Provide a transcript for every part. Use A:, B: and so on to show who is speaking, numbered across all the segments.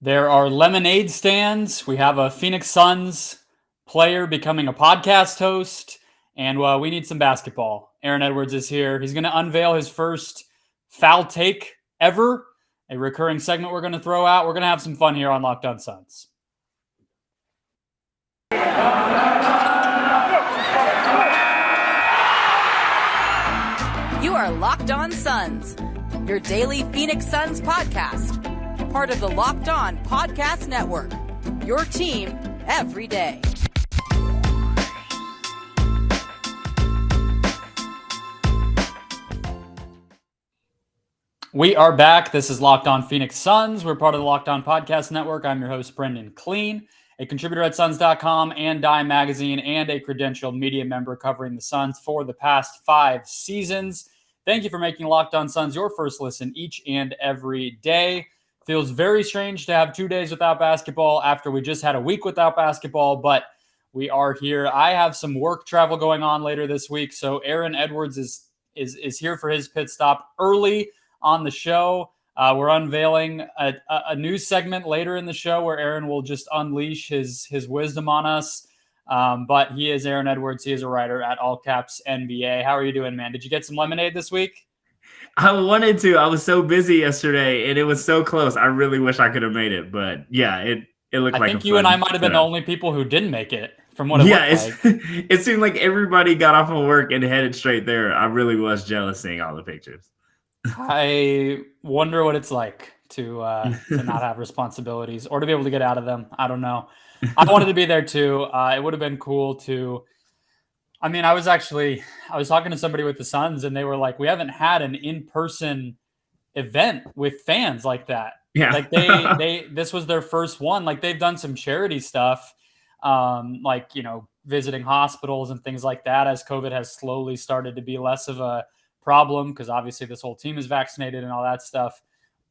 A: There are lemonade stands. We have a Phoenix Suns player becoming a podcast host, and we need some basketball. Aaron Edwards is here. He's going to unveil his first foul take ever, a recurring segment we're going to throw out. We're going to have some fun here on Locked On Suns.
B: You are Locked On Suns, your daily Phoenix Suns podcast. Part of the Locked On Podcast Network, your team every day.
A: We are back. This is Locked On Phoenix Suns. We're part of the Locked On Podcast Network. I'm your host, Brendon Kleen, a contributor at Suns.com and Dime Magazine, and a credentialed media member covering the Suns for the past 5 seasons. Thank you for making Locked On Suns your first listen each and every day. Feels very strange to have 2 days without basketball after we just had a week without basketball, but we are here. I have some work travel going on later this week, so Aaron Edwards is here for his pit stop early on the show. We're unveiling a new segment later in the show where Aaron will just unleash his wisdom on us. But he is Aaron Edwards. He is a writer at All Caps NBA. How are you doing, man? Did you get some lemonade this week?
C: I wanted to. I was so busy yesterday, and it was so close. I really wish I could have made it, but yeah, it looked like.
A: I think you and I might have been the only people who didn't make it. From what it looked like,
C: it seemed like everybody got off of work and headed straight there. I really was jealous seeing all the pictures.
A: I wonder what it's like to not have responsibilities or to be able to get out of them. I don't know. I wanted to be there too. It would have been cool to. I mean, I was talking to somebody with the Suns, and they were like, "We haven't had an in-person event with fans like that."
C: Yeah,
A: like this was their first one. Like they've done some charity stuff, like visiting hospitals and things like that, as COVID has slowly started to be less of a problem because obviously this whole team is vaccinated and all that stuff.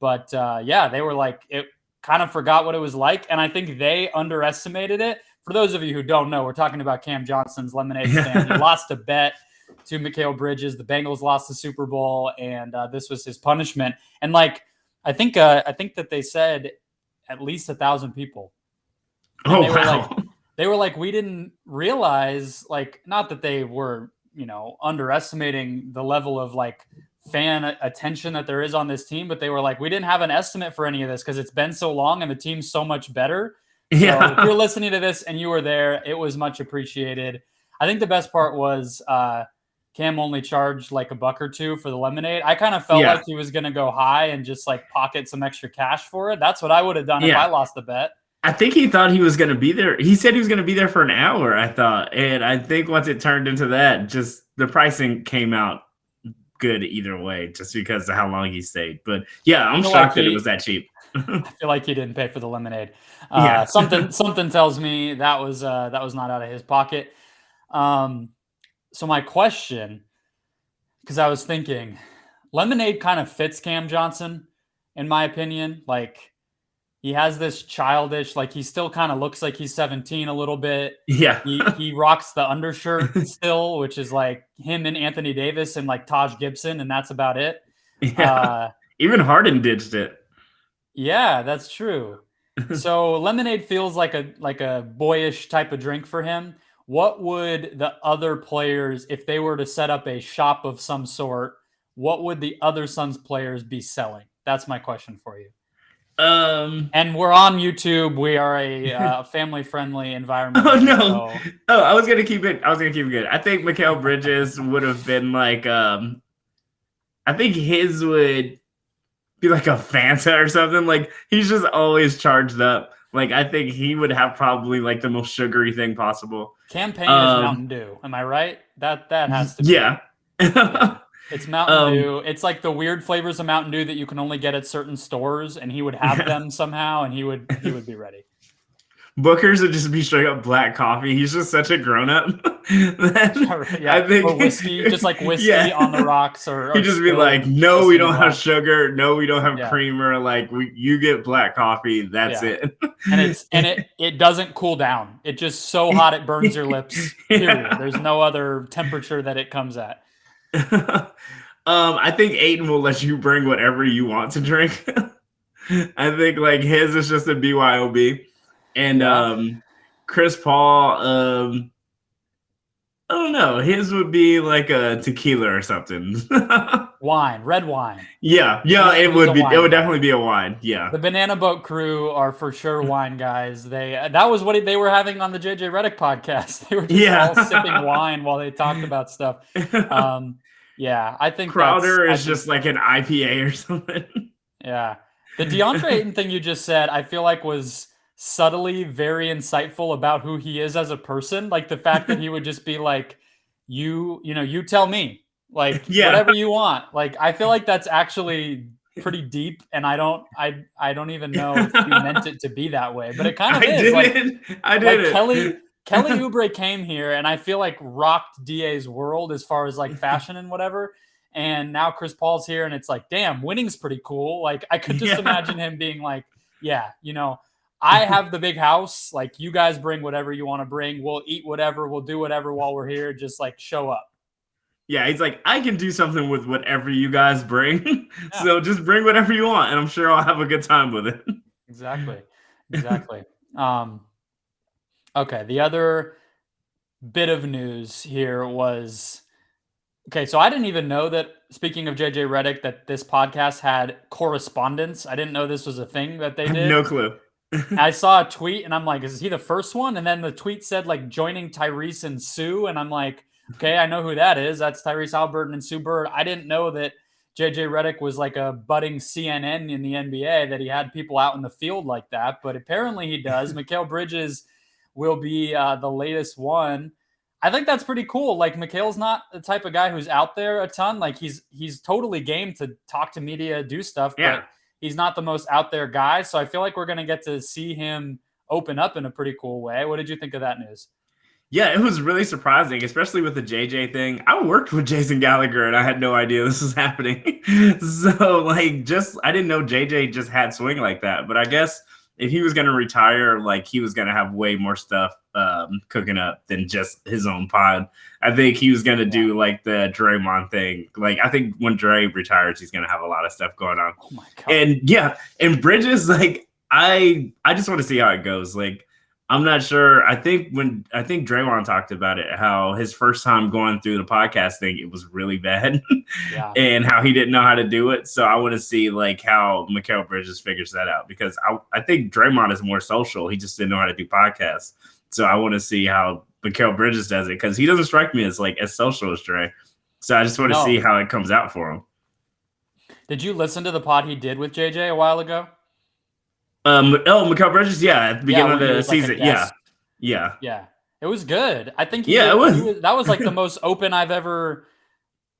A: But they were like, it kind of forgot what it was like, and I think they underestimated it. For those of you who don't know, we're talking about Cam Johnson's lemonade stand. He lost a bet to Mikal Bridges. The Bengals lost the Super Bowl, and this was his punishment. And I think that they said at least 1,000 people. And they were like, we didn't realize, not that they were, underestimating the level of fan attention that there is on this team, but they were like, we didn't have an estimate for any of this because it's been so long and the team's so much better.
C: Yeah.
A: So if you're listening to this and you were there, it was much appreciated. I think the best part was Cam only charged like $1 or $2 for the lemonade. I kind of felt like he was going to go high and just pocket some extra cash for it. That's what I would have done if I lost the bet.
C: I think he thought he was going to be there. He said he was going to be there for an hour, I thought. And I think once it turned into that, just the pricing came out good either way, just because of how long he stayed. But yeah, I'm shocked that it was that cheap.
A: I feel like he didn't pay for the lemonade. Something tells me that was not out of his pocket. So my question, because I was thinking, lemonade kind of fits Cam Johnson, in my opinion. He has this childish, he still kind of looks like he's 17 a little bit.
C: Yeah.
A: He rocks the undershirt still, which is him and Anthony Davis and Taj Gibson, and that's about it.
C: Yeah. Even Harden ditched it.
A: Yeah, that's true. So lemonade feels like a boyish type of drink for him. What would the other players, if they were to set up a shop of some sort, what would the other Suns players be selling? That's my question for you. And we're on YouTube. We are a family-friendly environment.
C: Oh no! So. Oh, I was gonna keep it good. I think Mikal Bridges would have been I think his would be a Fanta or something. He's just always charged up. I think he would have probably the most sugary thing possible.
A: Campaign is Mountain Dew. Am I right? That has to be.
C: Yeah.
A: It's Mountain Dew. It's the weird flavors of Mountain Dew that you can only get at certain stores, and he would have them somehow, and he would be ready.
C: Booker's would just be straight up black coffee. He's just such a grown up.
A: I think, or whiskey, just whiskey on the rocks, or
C: he'd just be no, we don't have sugar. No, we don't have creamer. You get black coffee. That's it.
A: and it doesn't cool down. It's just so hot it burns your lips. Period. There's no other temperature that it comes at.
C: I think Aiden will let you bring whatever you want to drink. I think like his is just a BYOB. And
A: Yeah.
C: Chris Paul, I don't know. His would be like a tequila or something.
A: Wine, red wine.
C: Yeah,
A: He's
C: it would
A: a
C: be. It
A: wine
C: would
A: guy.
C: definitely be a wine. Yeah,
A: The Banana Boat crew are for sure wine guys. That was what they were having on the JJ Redick podcast. They were just all sipping wine while they talked about stuff. Yeah, I think
C: Crowder is just like an IPA or something.
A: Yeah, the DeAndre Ayton thing you just said, I feel like was subtly very insightful about who he is as a person. Like the fact that he would just be like, you tell me, like whatever you want. Like I feel like that's actually pretty deep, and I don't even know if he meant it to be that way, but it kind of is.
C: I did.
A: Kelly Oubre came here, and I feel like rocked DA's world as far as like fashion and whatever. And now Chris Paul's here, and it's like, damn, winning's pretty cool. Like I could just imagine him being like, yeah, I have the big house. Like you guys bring whatever you want to bring. We'll eat whatever. We'll do whatever while we're here. Just like show up.
C: Yeah, he's like, I can do something with whatever you guys bring. Yeah. So just bring whatever you want, and I'm sure I'll have a good time with it.
A: Exactly. Okay, the other bit of news here was, okay, so I didn't even know that, speaking of JJ Redick, that this podcast had correspondence. I didn't know this was a thing that they did.
C: No clue.
A: I saw a tweet, and I'm like, is he the first one? And then the tweet said, like, joining Tyrese and Sue, and I'm like, okay, I know who that is. That's Tyrese Haliburton and Sue Bird. I didn't know that JJ Redick was like a budding CNN in the NBA, that he had people out in the field like that, but apparently he does. Mikal Bridges will be the latest one. I think that's pretty cool. Like Mikal's not the type of guy who's out there a ton. Like he's totally game to talk to media, do stuff, but he's not the most out there guy. So I feel like we're going to get to see him open up in a pretty cool way. What did you think of that news?
C: Yeah, it was really surprising, especially with the JJ thing. I worked with Jason Gallagher, and I had no idea this was happening. So, like, I didn't know JJ just had swing like that. But I guess if he was going to retire, like, he was going to have way more stuff cooking up than just his own pod. I think he was going to do, like, the Draymond thing. Like, I think when Dre retires, he's going to have a lot of stuff going on.
A: Oh, my God.
C: And Bridges, like, I just want to see how it goes. Like, I'm not sure. I think Draymond talked about it, how his first time going through the podcast thing, it was really bad, and how he didn't know how to do it. So I want to see like how Mikal Bridges figures that out, because I think Draymond is more social. He just didn't know how to do podcasts. So I want to see how Mikal Bridges does it, because he doesn't strike me as like as social as Dre. So I just want to see how it comes out for him.
A: Did you listen to the pod he did with JJ a while ago?
C: Mikal Bridges, at the beginning of the season,
A: yeah, it was good. I think
C: it was.
A: That was like the most open I've ever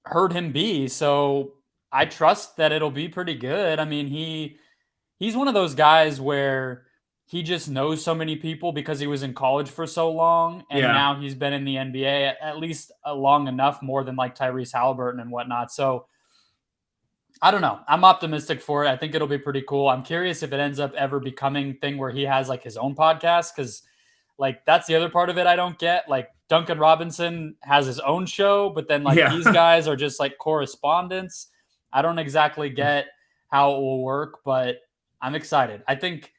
A: heard him be. So I trust that it'll be pretty good. I mean, he's one of those guys where he just knows so many people because he was in college for so long, and now he's been in the NBA at least long enough, more than like Tyrese Haliburton and whatnot. So I don't know. I'm optimistic for it. I think it'll be pretty cool. I'm curious if it ends up ever becoming a thing where he has like his own podcast, because like that's the other part of it I don't get. Like Duncan Robinson has his own show, but then like these guys are just like correspondents. I don't exactly get how it will work, but I'm excited. I think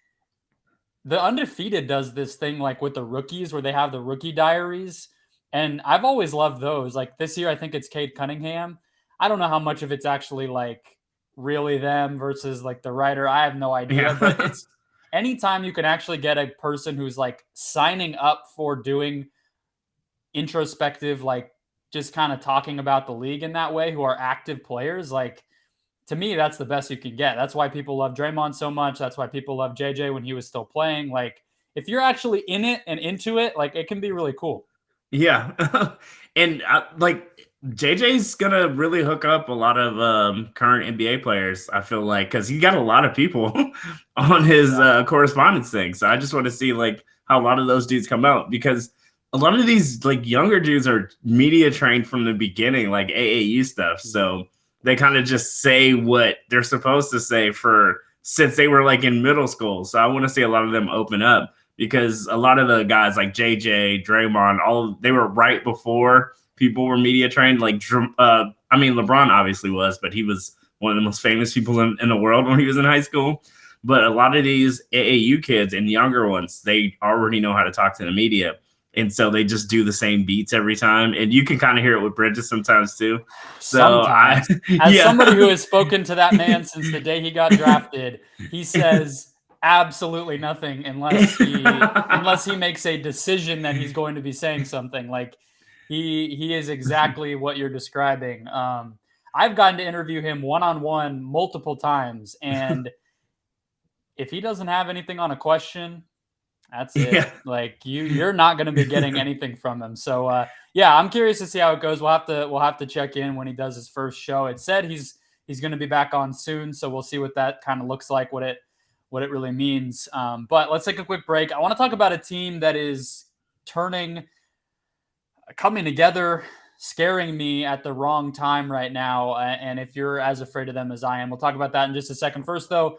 A: the Undefeated does this thing like with the rookies where they have the rookie diaries, and I've always loved those. Like this year, I think it's Cade Cunningham. I don't know how much of it's actually like really them versus like the writer. I have no idea, but it's anytime you can actually get a person who's like signing up for doing introspective, like just kind of talking about the league in that way, who are active players. Like to me, that's the best you can get. That's why people love Draymond so much. That's why people love JJ when he was still playing. Like if you're actually in it and into it, like it can be really cool.
C: Yeah. And like JJ's going to really hook up a lot of current NBA players, I feel like, because he got a lot of people on his correspondence thing. So I just want to see like how a lot of those dudes come out, because a lot of these like younger dudes are media trained from the beginning, like AAU stuff. So they kind of just say what they're supposed to say since they were like in middle school. So I want to see a lot of them open up, because a lot of the guys like JJ, Draymond, they were right before people were media trained. Like, LeBron obviously was, but he was one of the most famous people in the world when he was in high school. But a lot of these AAU kids and younger ones, they already know how to talk to the media. And so they just do the same beats every time. And you can kind of hear it with Bridges sometimes too. So
A: Sometimes, as somebody who has spoken to that man since the day he got drafted, he says absolutely nothing unless he makes a decision that he's going to be saying something. Like he is exactly what you're describing. I've gotten to interview him one-on-one multiple times, and if he doesn't have anything on a question, that's it.
C: Yeah.
A: Like you're not going to be getting anything from him. So yeah, I'm curious to see how it goes. We'll have to check in when he does his first show. It said he's going to be back on soon, so we'll see what that kind of looks like, what it really means. But let's take a quick break. I want to talk about a team that is coming together, scaring me at the wrong time right now. And if you're as afraid of them as I am, we'll talk about that in just a second. First, though,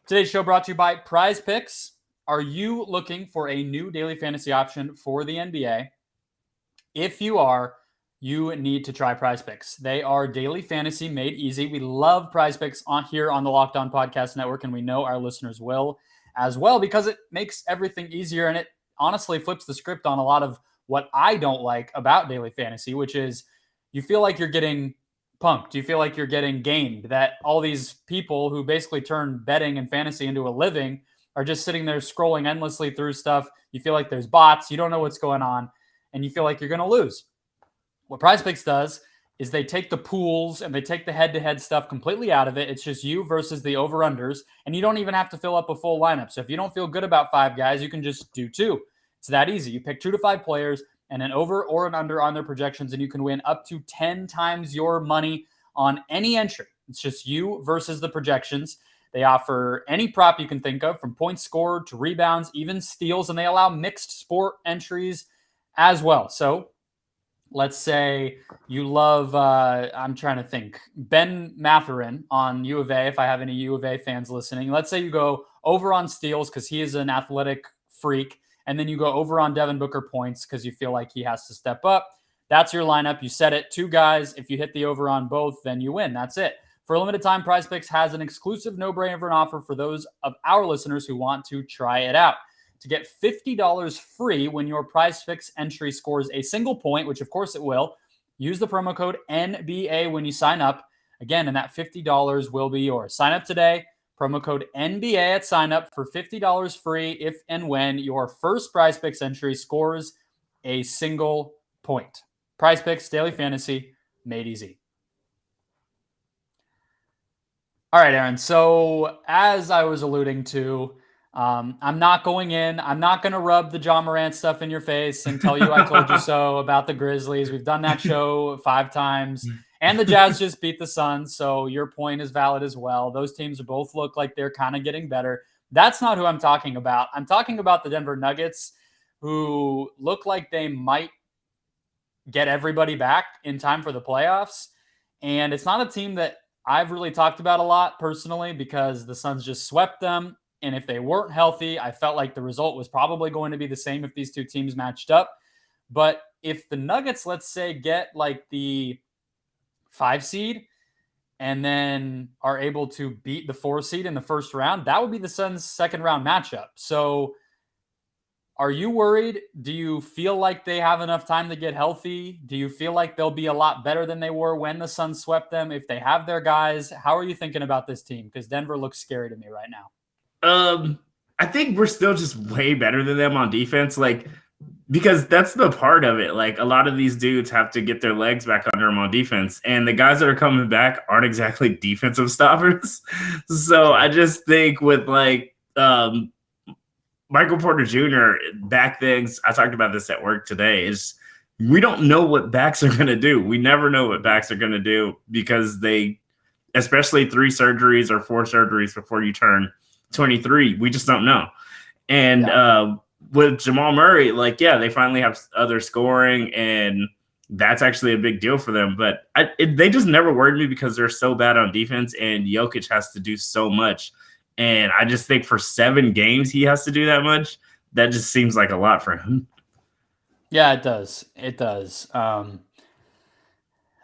A: today's show brought to you by PrizePicks. Are you looking for a new daily fantasy option for the NBA? If you are, you need to try PrizePicks. They are daily fantasy made easy. We love PrizePicks here on the Locked On Podcast Network, and we know our listeners will as well because it makes everything easier, and it honestly flips the script on a lot of what I don't like about daily fantasy, which is you feel like you're getting punked. You feel like you're getting gamed, that all these people who basically turn betting and fantasy into a living are just sitting there scrolling endlessly through stuff. You feel like there's bots. You don't know what's going on, and you feel like you're going to lose. What PrizePicks does is they take the pools and they take the head-to-head stuff completely out of it. It's just you versus the over-unders, and you don't even have to fill up a full lineup. So if you don't feel good about 5 guys, you can just do 2. It's that easy. You pick 2 to 5 players and an over or an under on their projections, and you can win up to 10 times your money on any entry. It's just you versus the projections. They offer any prop you can think of, from points scored to rebounds, even steals, and they allow mixed sport entries as well. So let's say you love, I'm trying to think, Ben Matherin on U of A, if I have any U of A fans listening. Let's say you go over on steals because he is an athletic freak, and then you go over on Devin Booker points because you feel like he has to step up. That's your lineup. You set it 2 guys. If you hit the over on both, then you win. That's it. For a limited time, PrizePicks has an exclusive no-brainer offer for those of our listeners who want to try it out. To get $50 free when your PrizePicks entry scores a single point, which of course it will, use the promo code NBA when you sign up. Again, and that $50 will be yours. Sign up today. Promo code NBA at sign up for $50 free if and when your first PrizePicks entry scores a single point. PrizePicks, daily fantasy, made easy. All right, Aaron. So as I was alluding to, I'm not going in. I'm not going to rub the John Morant stuff in your face and tell you I told you so about the Grizzlies. We've done that show 5 times. And the Jazz just beat the Suns, so your point is valid as well. Those teams both look like they're kind of getting better. That's not who I'm talking about. I'm talking about the Denver Nuggets, who look like they might get everybody back in time for the playoffs. And it's not a team that I've really talked about a lot personally because the Suns just swept them. And if they weren't healthy, I felt like the result was probably going to be the same if these 2 teams matched up. But if the Nuggets, let's say, get like the 5 seed and then are able to beat the 4 seed in the first round, that would be the Suns' second round matchup. So are you worried? Do you feel like they have enough time to get healthy? Do you feel like they'll be a lot better than they were when the Suns swept them if they have their guys? How are you thinking about this team? Because Denver looks scary to me right now.
C: I think we're still just way better than them on defense. Like, because that's the part of it. Like, a lot of these dudes have to get their legs back under them on defense, and the guys that are coming back aren't exactly defensive stoppers. So I just think with like Michael Porter Jr. back things, I talked about this at work today, is we don't know what backs are going to do. We never know what backs are going to do because they, especially 3 surgeries or 4 surgeries before you turn 23, we just don't know. And with Jamal Murray, like, yeah, they finally have other scoring, and that's actually a big deal for them. But they just never worried me because they're so bad on defense, and Jokic has to do so much. And I just think for 7 games he has to do that much. That just seems like a lot for him.
A: Yeah, it does. It does.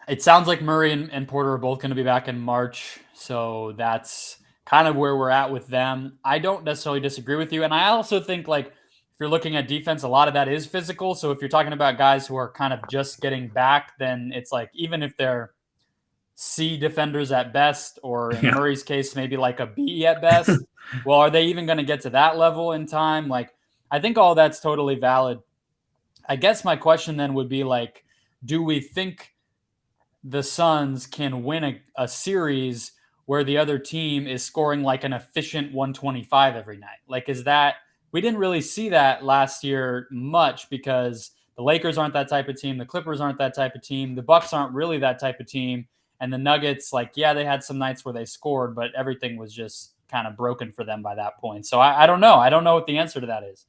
A: It sounds like Murray and Porter are both going to be back in March, so that's kind of where we're at with them. I don't necessarily disagree with you. And I also think, like, if you're looking at defense, a lot of that is physical. So if you're talking about guys who are kind of just getting back, then it's like, even if they're C defenders at best, or in Murray's case, maybe like a B at best, well, are they even going to get to that level in time? Like, I think all that's totally valid. I guess my question then would be, like, do we think the Suns can win a series where the other team is scoring like an efficient 125 every night? Like, is that, we didn't really see that last year much, because the Lakers aren't that type of team. The Clippers aren't that type of team. The Bucks aren't really that type of team. And the Nuggets, like, yeah, they had some nights where they scored, but everything was just kind of broken for them by that point. So I don't know. I don't know what the answer to that is.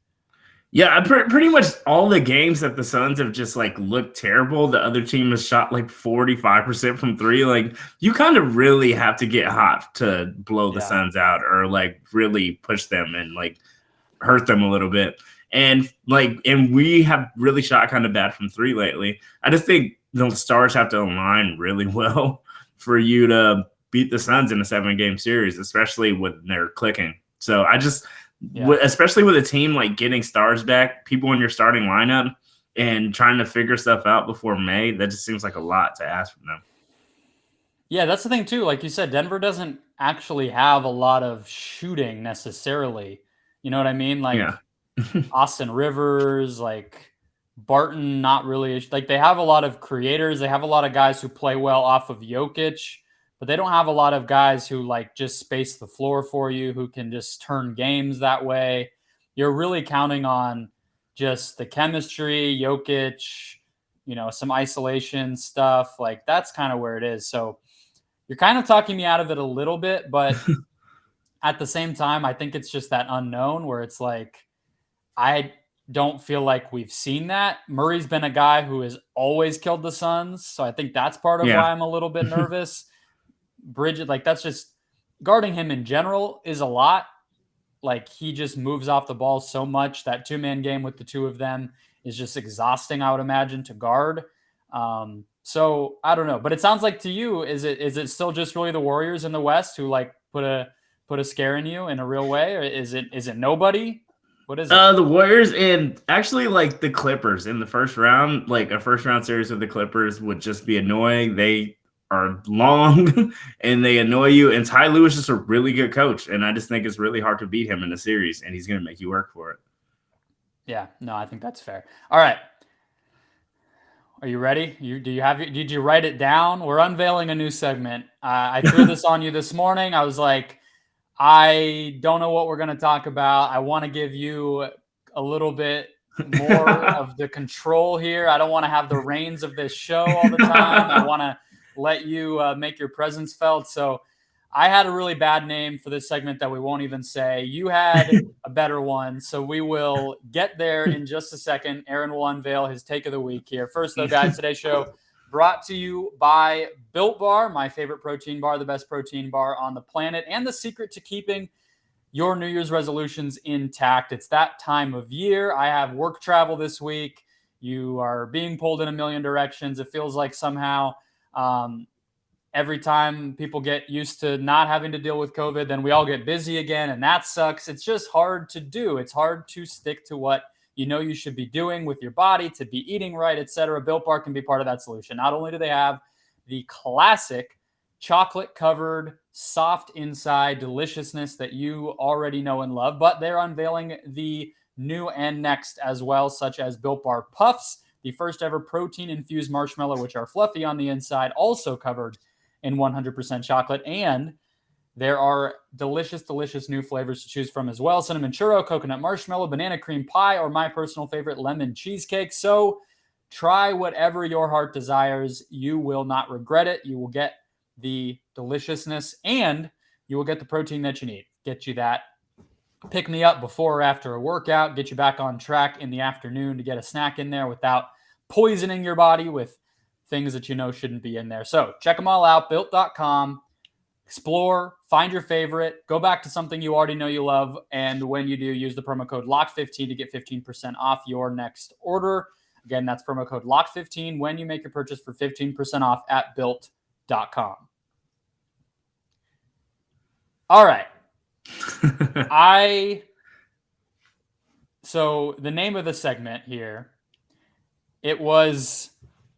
C: Yeah, pretty much all the games that the Suns have just like looked terrible. The other team has shot like 45% from three. Like, you kind of really have to get hot to blow the Suns out, or like really push them and like hurt them a little bit. And we have really shot kind of bad from three lately. I just think the stars have to align really well for you to beat the Suns in a 7-game series, especially when they're clicking. So especially with a team like getting stars back, people in your starting lineup, and trying to figure stuff out before May, that just seems like a lot to ask from them.
A: Yeah, that's the thing too. Like you said, Denver doesn't actually have a lot of shooting necessarily. You know what I mean? Like, Austin Rivers, like Barton, not really. Like, they have a lot of creators. They have a lot of guys who play well off of Jokic, but they don't have a lot of guys who like just space the floor for you, who can just turn games that way. You're really counting on just the chemistry, Jokic, some isolation stuff. Like, that's kind of where it is. So you're kind of talking me out of it a little bit, but at the same time, I think it's just that unknown where it's like, I don't feel like we've seen that. Murray's been a guy who has always killed the Suns, so I think that's part of why I'm a little bit nervous. Bridges, like, that's just, guarding him in general is a lot. Like, he just moves off the ball so much. That 2-man game with the two of them is just exhausting, I would imagine, to guard. So I don't know, but it sounds like to you, is it still just really the Warriors in the West who like put a scare in you in a real way, or is it nobody? What is it?
C: The Warriors, and actually like the Clippers in the first round. Like, a first round series with the Clippers would just be annoying. They are long and they annoy you. And Ty Lue is just a really good coach, and I just think it's really hard to beat him in a series, and he's going to make you work for it.
A: Yeah, no, I think that's fair. All right. Are you ready? Did you write it down? We're unveiling a new segment. I threw this on you this morning. I was like, I don't know what we're going to talk about. I want to give you a little bit more of the control here. I don't want to have the reins of this show all the time. I want to let you make your presence felt. So I had a really bad name for this segment that we won't even say. You had a better one, so we will get there in just a second. Aaron will unveil his take of the week here. First, though, guys, today's show brought to you by Built Bar, my favorite protein bar, the best protein bar on the planet, and the secret to keeping your New Year's resolutions intact. It's that time of year. I have work travel this week. You are being pulled in a million directions. It feels like somehow every time people get used to not having to deal with COVID, then we all get busy again, and that sucks. It's just hard to do. It's hard to stick to what you should be doing with your body, to be eating right, etc. Built Bar can be part of that solution. Not only do they have the classic chocolate-covered, soft inside deliciousness that you already know and love, but they're unveiling the new and next as well, such as Built Bar Puffs, the first ever protein-infused marshmallow, which are fluffy on the inside, also covered in 100% chocolate, and there are delicious, delicious new flavors to choose from as well. Cinnamon churro, coconut marshmallow, banana cream pie, or my personal favorite, lemon cheesecake. So try whatever your heart desires. You will not regret it. You will get the deliciousness, and you will get the protein that you need. Get you that pick me up before or after a workout, get you back on track in the afternoon to get a snack in there without poisoning your body with things that shouldn't be in there. So check them all out, built.com. Explore, find your favorite, go back to something you already know you love, and when you do, use the promo code LOCK15 to get 15% off your next order. Again, that's promo code LOCK15 when you make your purchase for 15% off at built.com. All right. So the name of the segment here, it was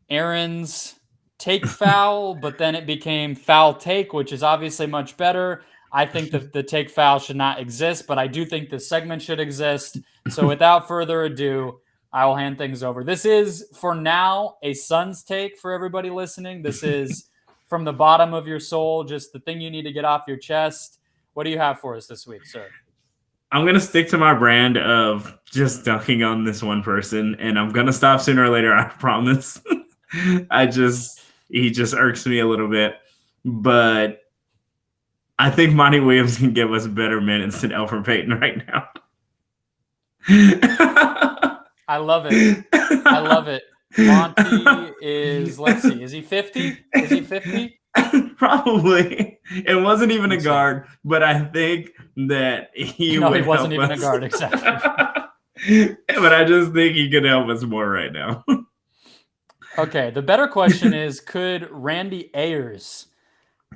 A: Aaron's take foul, but then it became foul take, which is obviously much better. I think that the take foul should not exist, but I do think this segment should exist. So without further ado, I will hand things over. This is, for now, a Suns take for everybody listening. This is from the bottom of your soul, just the thing you need to get off your chest. What do you have for us this week, sir?
C: I'm going to stick to my brand of just dunking on this one person, and I'm going to stop sooner or later, I promise. He just irks me a little bit. But I think Monty Williams can give us better minutes than Elfrid Payton right now.
A: I love it. I love it. Monty is, let's see, is he 50? Is he 50?
C: Probably. It wasn't even a guard, but I think that he
A: wasn't even a guard, exactly.
C: But I just think he could help us more right now.
A: Okay, the better question is, could Randy Ayers,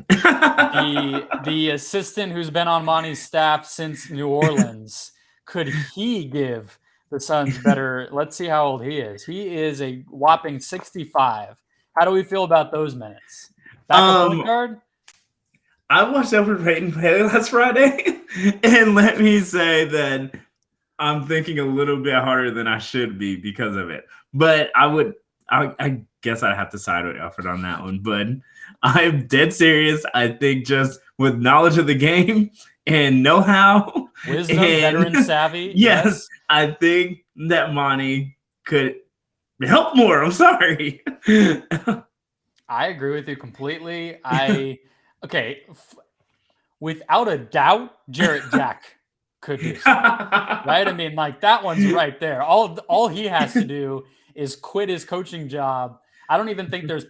A: the assistant who's been on Monty's staff since New Orleans, could he give the Suns better? Let's see how old he is. He is a whopping 65. How do we feel about those minutes? Backup point guard?
C: I watched Elfrid Payton play last Friday, and let me say that I'm thinking a little bit harder than I should be because of it. But I guess I'd have to side with Elfrid on that one. But I'm dead serious. I think just with knowledge of the game and know-how.
A: Wisdom, veteran savvy.
C: Yes, I think that Monty could help more. I'm sorry.
A: I agree with you completely. Without a doubt, Jarrett Jack could do something, right? I mean, like, that one's right there. All he has to do is quit his coaching job. I don't even think there's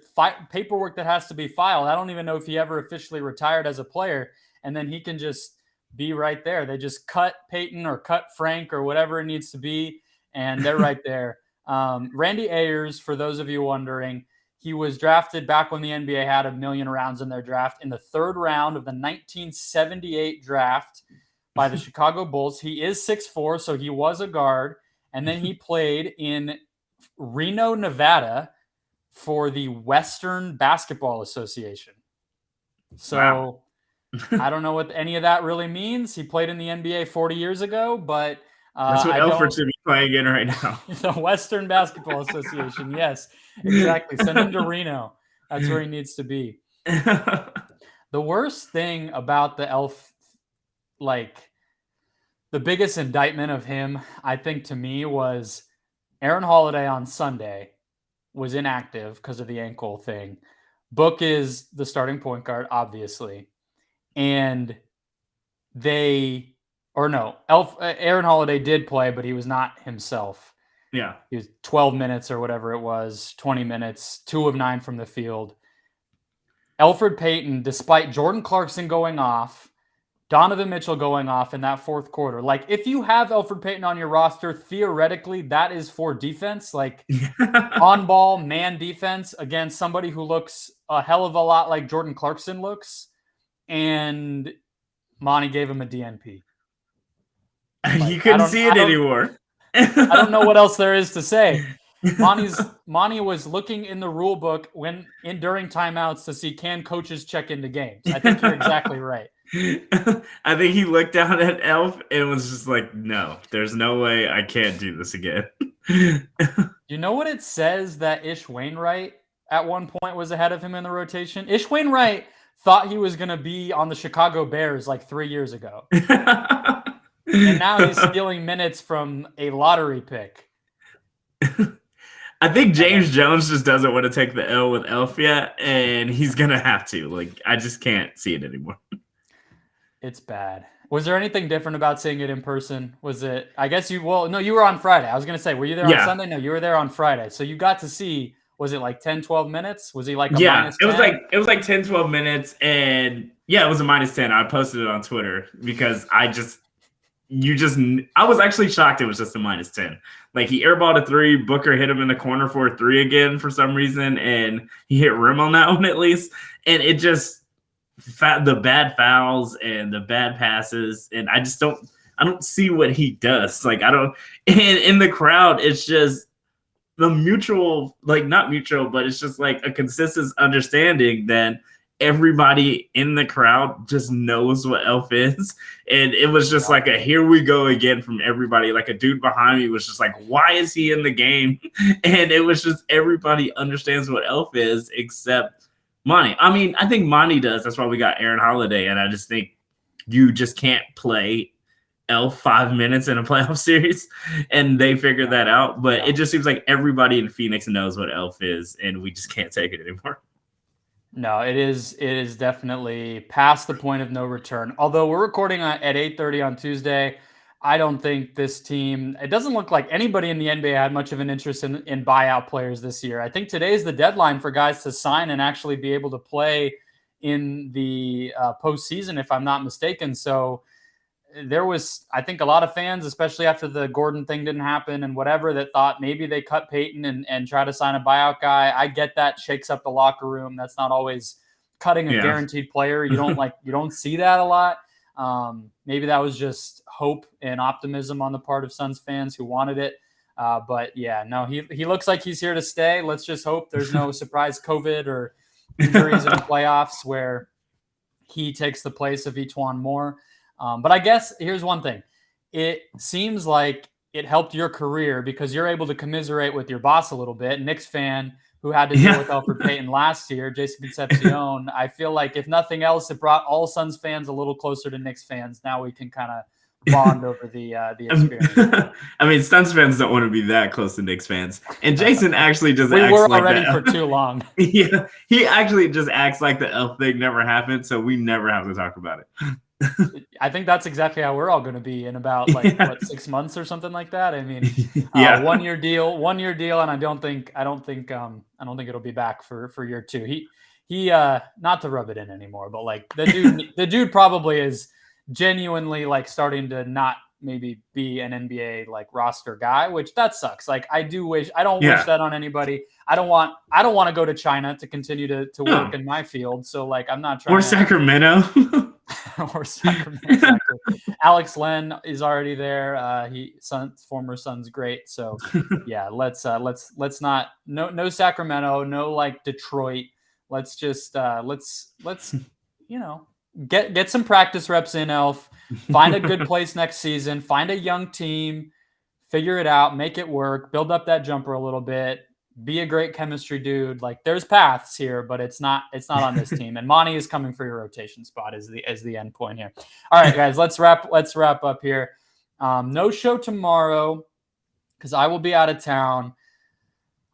A: paperwork that has to be filed. I don't even know if he ever officially retired as a player, and then he can just be right there. They just cut Peyton or cut Frank or whatever it needs to be, and they're right there. Randy Ayers, for those of you wondering, he was drafted back when the NBA had 1 million rounds in their draft, in the 3rd round of the 1978 draft by the Chicago Bulls. He is 6'4", so he was a guard. And then he played in Reno, Nevada for the Western Basketball Association. So wow. I don't know what any of that really means. He played in the NBA 40 years ago, but
C: that's what Elfrid should be playing in right now.
A: The Western Basketball Association. Yes, exactly. Send him to Reno. That's where he needs to be. The worst thing about the the biggest indictment of him, I think, to me, was Aaron Holiday on Sunday was inactive because of the ankle thing. Book is the starting point guard, obviously. And Aaron Holiday did play, but he was not himself.
C: Yeah.
A: He was 12 minutes or whatever it was, 20 minutes, 2 of 9 from the field. Elfrid Payton, despite Jordan Clarkson going off, Donovan Mitchell going off in that 4th quarter. Like, if you have Elfrid Payton on your roster, theoretically, that is for defense, like on-ball man defense against somebody who looks a hell of a lot like Jordan Clarkson looks. And Monty gave him a DNP.
C: You couldn't see it anymore.
A: I don't know what else there is to say. Monty was looking in the rule book during timeouts to see, can coaches check into games. I think you're exactly right.
C: I think he looked down at Elf and was just like, no, there's no way I can't do this again.
A: You know what it says that Ish Wainwright at one point was ahead of him in the rotation? Ish Wainwright thought he was going to be on the Chicago Bears like 3 years ago. And now he's stealing minutes from a lottery pick.
C: I think James Jones just doesn't want to take the L with Elf yet, and he's going to have to. Like, I just can't see it anymore.
A: It's bad. Was there anything different about seeing it in person? Was it, I guess you were on Friday. I was going to say, were you there on Sunday? No, you were there on Friday. So you got to see, was it like 10, 12 minutes? Was he like a minus 10?
C: It was like 10, 12 minutes. And yeah, it was a minus 10. I posted it on Twitter because I was actually shocked it was just a minus 10. Like, he airballed a 3, Booker hit him in the corner for a 3 again for some reason, and he hit rim on that one at least. And it just, the bad fouls and the bad passes, and I don't see what he does. Like I don't in the crowd, it's just the mutual, like not mutual, but it's just like a consensus understanding that everybody in the crowd just knows what Elf is. And it was just like a here we go again from everybody. Like a dude behind me was just like, why is he in the game? And it was just everybody understands what Elf is except Monty. I mean, I think Monty does. That's why we got Aaron Holiday. And I just think you just can't play Elf 5 minutes in a playoff series, and they figured that out. But it just seems like everybody in Phoenix knows what Elf is, and we just can't take it anymore.
A: No, it is definitely past the point of no return. Although we're recording at 8:30 on Tuesday, I don't think this team, it doesn't look like anybody in the NBA had much of an interest in buyout players this year. I think today's the deadline for guys to sign and actually be able to play in the postseason, if I'm not mistaken. So there was, I think, a lot of fans, especially after the Gordon thing didn't happen and whatever, that thought maybe they cut Peyton and try to sign a buyout guy. I get that shakes up the locker room. That's not always cutting a guaranteed player. You don't see that a lot. Maybe that was just hope and optimism on the part of Suns fans who wanted it. But yeah, no, he looks like he's here to stay. Let's just hope there's no surprise COVID or injuries in the playoffs where he takes the place of Etuan Moore. But I guess here's one thing. It seems like it helped your career because you're able to commiserate with your boss a little bit. Knicks fan who had to deal with Elfrid Payton last year, Jason Concepcion. I feel like if nothing else, it brought all Suns fans a little closer to Knicks fans. Now we can kind of bond over the experience.
C: I mean, Suns fans don't want to be that close to Knicks fans. And Jason actually just
A: we
C: acts
A: were
C: like
A: already
C: that.
A: for too long.
C: Yeah, he actually just acts like the Elf thing never happened, so we never have to talk about it.
A: I think that's exactly how we're all going to be in about 6 months or something like that. I mean,
C: yeah,
A: 1 year deal, and I don't think it'll be back for year two. He not to rub it in anymore, but like the dude probably is genuinely like starting to not maybe be an NBA like roster guy, which that sucks. Like I don't wish that on anybody. I don't want to go to China to continue to work in my field. So like I'm not trying
C: Sacramento.
A: or Sacramento. Exactly. Alex Len is already there. Former Suns great. So yeah, let's not no Sacramento, no like Detroit. Let's just get some practice reps in, Elf. Find a good place next season. Find a young team. Figure it out. Make it work. Build up that jumper a little bit. Be a great chemistry dude. Like there's paths here, but it's not on this team. And Monty is coming for your rotation spot as the end point here. All right, guys, let's wrap up here. No show tomorrow because I will be out of town.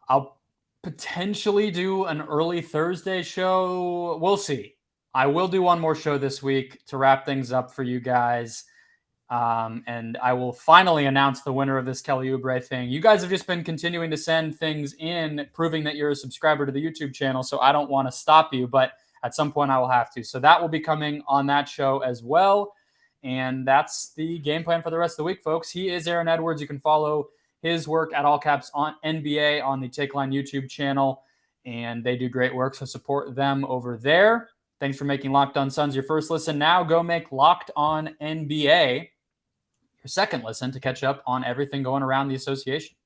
A: I'll potentially do an early Thursday show. We'll see. I will do one more show this week to wrap things up for you guys. And I will finally announce the winner of this Kelly Oubre thing. You guys have just been continuing to send things in, proving that you're a subscriber to the YouTube channel, so I don't want to stop you, but at some point I will have to. So that will be coming on that show as well. And that's the game plan for the rest of the week, folks. He is Aaron Edwards. You can follow his work at all caps on NBA on the Take Line YouTube channel, and they do great work, so support them over there. Thanks for making Locked On Suns your first listen. Now go make Locked On NBA your second listen to catch up on everything going around the association.